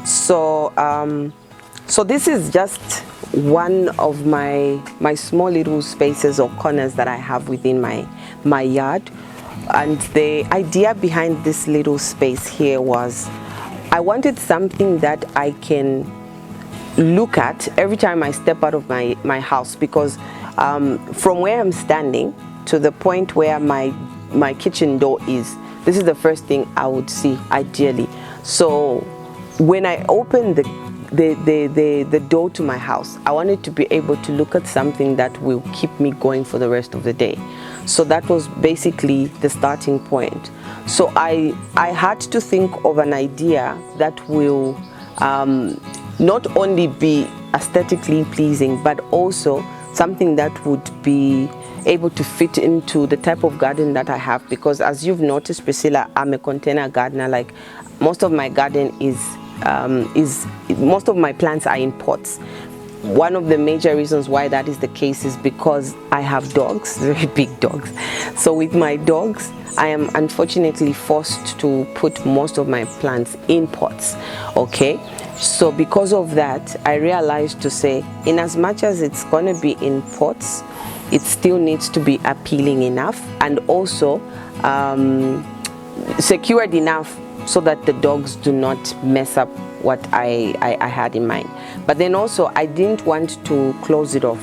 So so this is just one of my small little spaces or corners that I have within my yard. And the idea behind this little space here was I wanted something that I can look at every time I step out of my house, because from where I'm standing to the point where my kitchen door is, this is the first thing I would see ideally. So when I open the door to my house, I wanted to be able to look at something that will keep me going for the rest of the day. So that was basically the starting point. So I had to think of an idea that will not only be aesthetically pleasing, but also something that would be able to fit into the type of garden that I have. Because as you've noticed, Priscilla, I'm a container gardener. Like, most of my garden is most of my plants are in pots. One of the major reasons why that is the case is because I have dogs, very big dogs. So with my dogs, I am unfortunately forced to put most of my plants in pots, okay? So because of that, I realized to say, in as much as it's going to be in pots, it still needs to be appealing enough and also secured enough so that the dogs do not mess up what I had in mind. But then also I didn't want to close it off,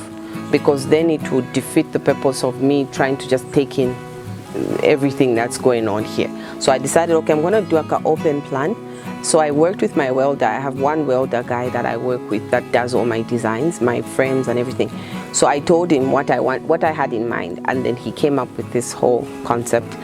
because then it would defeat the purpose of me trying to just take in everything that's going on here. So I decided, okay, I'm going to do like an open plan. So I worked with my welder. I have one welder guy that I work with that does all my designs, my frames and everything. So I told him what I had in mind, and then he came up with this whole concept.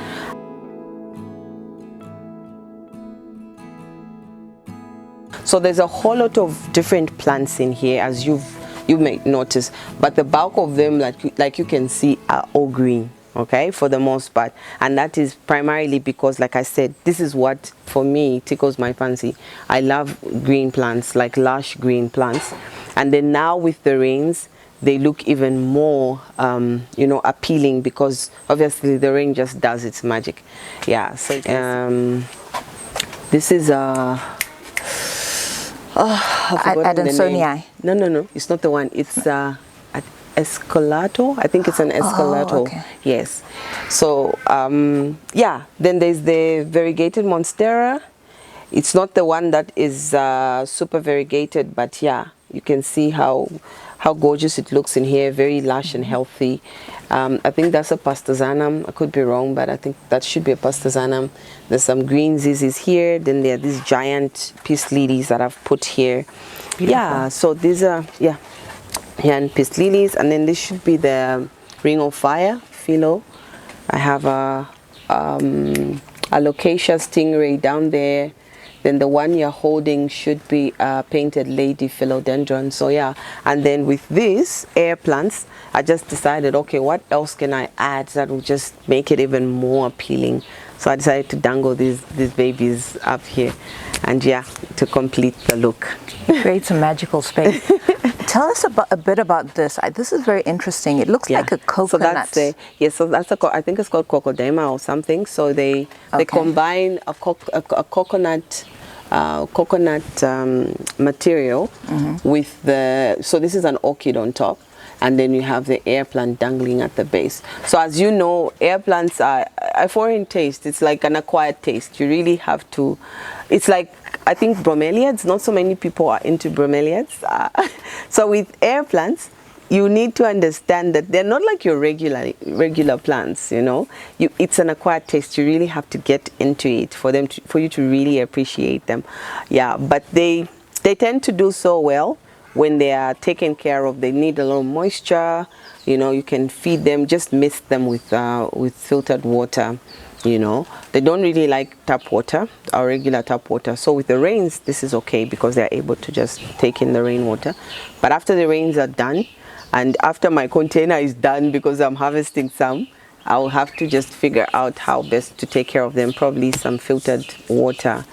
So there's a whole lot of different plants in here, as you may notice, but the bulk of them, like you can see, are all green, okay, for the most part. And that is primarily because, like I said, this is what for me tickles my fancy. I love green plants, like lush green plants. And then now with the rains, they look even more you know, appealing, because obviously the rain just does its magic. Yeah. So this is Adansonii. No, it's not the one. It's Escalato. I think it's an Escalato. Oh, okay. Yes. So yeah, then there's the variegated Monstera. It's not the one that is super variegated, but yeah, you can see how gorgeous it looks in here. Very lush and healthy. I think that's a Pastazanum. I could be wrong, but I think that should be a Pastazanum. There's some green zizis here. Then there are these giant peace lilies that I've put here. Beautiful. Yeah, so these are, yeah, and peace lilies. And then this should be the Ring of Fire, Philo. I have a Alocasia stingray down there. Then the one you're holding should be painted lady philodendron. So yeah, and then with these air plants, I just decided, okay, what else can I add that will just make it even more appealing? So I decided to dangle these babies up here, and yeah, to complete the look. It creates a magical space. Tell us a bit about this. This is very interesting. It looks like a coconut. So that's I think it's called kokedama or something. So they combine a coconut material with the, so this is an orchid on top, and then you have the air plant dangling at the base. So as you know, air plants are a foreign taste. It's like an acquired taste. You really have to, it's like, I think bromeliads, not so many people are into bromeliads. So with air plants, you need to understand that they're not like your regular plants, you know. It's an acquired taste. You really have to get into it for you to really appreciate them. Yeah, but they tend to do so well when they are taken care of. They need a little moisture, you know. You can feed them, just mist them with filtered water, you know. They don't really like tap water or regular tap water. So with the rains, this is okay, because they're able to just take in the rainwater. But after the rains are done, and after my container is done, because I'm harvesting some, I'll have to just figure out how best to take care of them. Probably some filtered water,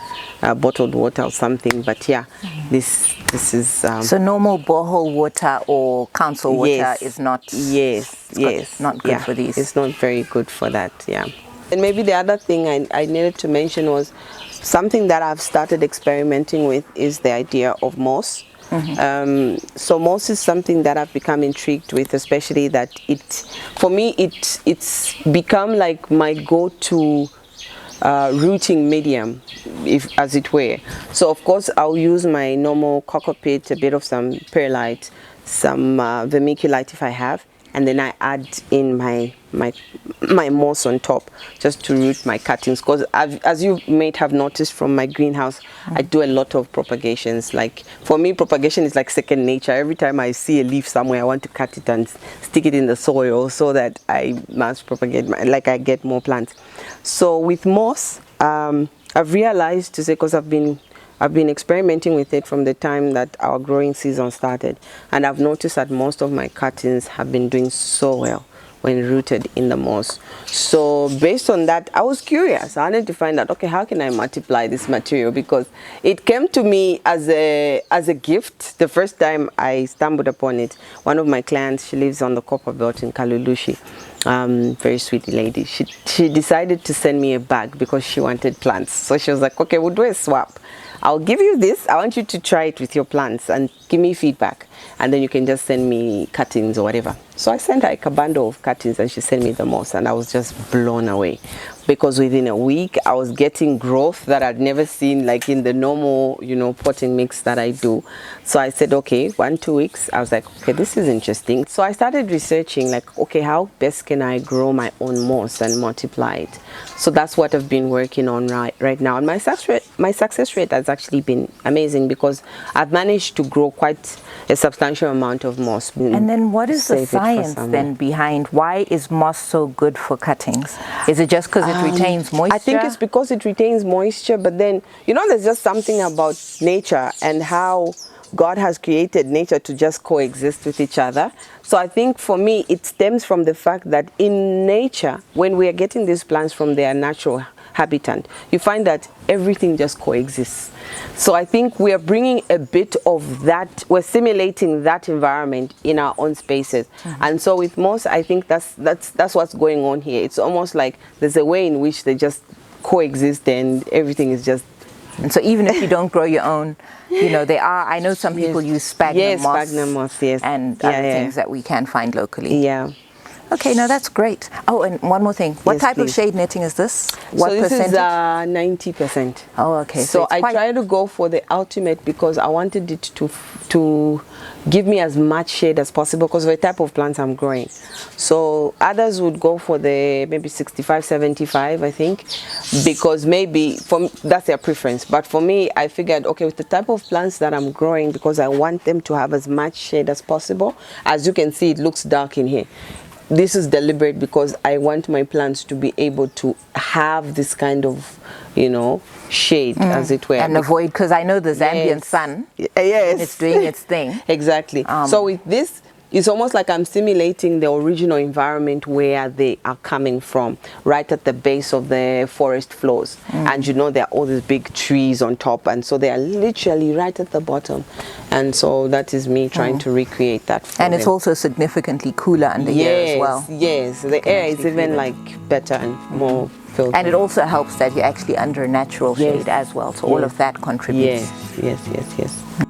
bottled water or something. But yeah, this is so normal borehole water or council water is not not good for these. It's not very good for that. Yeah. And maybe the other thing I needed to mention was something that I've started experimenting with is the idea of moss. So moss is something that I've become intrigued with, especially that for me, it's become like my go-to rooting medium, if as it were. So of course I'll use my normal coco peat, a bit of some perlite, some vermiculite if I have, and then I add in my moss on top just to root my cuttings, because as you may have noticed from my greenhouse, I do a lot of propagations. Like for me, propagation is like second nature. Every time I see a leaf somewhere, I want to cut it and stick it in the soil so that I must propagate, like I get more plants. So with moss, I've realized to say, because I've been experimenting with it from the time that our growing season started, and I've noticed that most of my cuttings have been doing so well when rooted in the moss. So based on that, I was curious. I wanted to find out, okay, how can I multiply this material? Because it came to me as a gift the first time I stumbled upon it. One of my clients, she lives on the Copper Belt in Kalulushi. Very sweet lady. She decided to send me a bag because she wanted plants. So she was like, okay, we'll do a swap. I'll give you this. I want you to try it with your plants and give me feedback, and then you can just send me cuttings or whatever. So I sent her like a bundle of cuttings, and she sent me the moss, and I was just blown away, because within a week I was getting growth that I'd never seen, like in the normal, potting mix that I do. So I said, okay, 1-2 weeks, I was like, okay, this is interesting. So I started researching, like, okay, how best can I grow my own moss and multiply it? So that's what I've been working on right now, and my success rate has actually been amazing, because I've managed to grow quite a substantial amount of moss. And then what is the science then behind why is moss so good for cuttings? Is it just because it retains moisture? I think it's because it retains moisture, but then, there's just something about nature and how God has created nature to just coexist with each other. So I think for me, it stems from the fact that in nature, when we are getting these plants from their natural habitat, you find that everything just coexists. So I think we are bringing a bit of that, we're simulating that environment in our own spaces. And so with moss, I think that's what's going on here. It's almost like there's a way in which they just coexist and everything is just. And so even if you don't grow your own, I know some people use sphagnum moss, sphagnum moss, yes, and other things that we can find locally. Yeah. Okay, now that's great. Oh, and one more thing. What type of shade netting is this? What percentage? This is 90%. Oh, okay. So I try to go for the ultimate, because I wanted it to give me as much shade as possible, because of the type of plants I'm growing. So others would go for the maybe 65, 75, I think, because maybe that's their preference. But for me, I figured, okay, with the type of plants that I'm growing, because I want them to have as much shade as possible. As you can see, it looks dark in here. This is deliberate, because I want my plants to be able to have this kind of, shade, as it were. And avoid, because I know the Zambian sun, yes, it's doing its thing. Exactly. So with this, it's almost like I'm simulating the original environment where they are coming from, right at the base of the forest floors. And there are all these big trees on top, and so they are literally right at the bottom. And so that is me trying to recreate that for And it's them. also significantly cooler under here as well. Yes, the air is even like better and more filtered. And it also helps that you're actually under natural shade as well. So all of that contributes. Yes.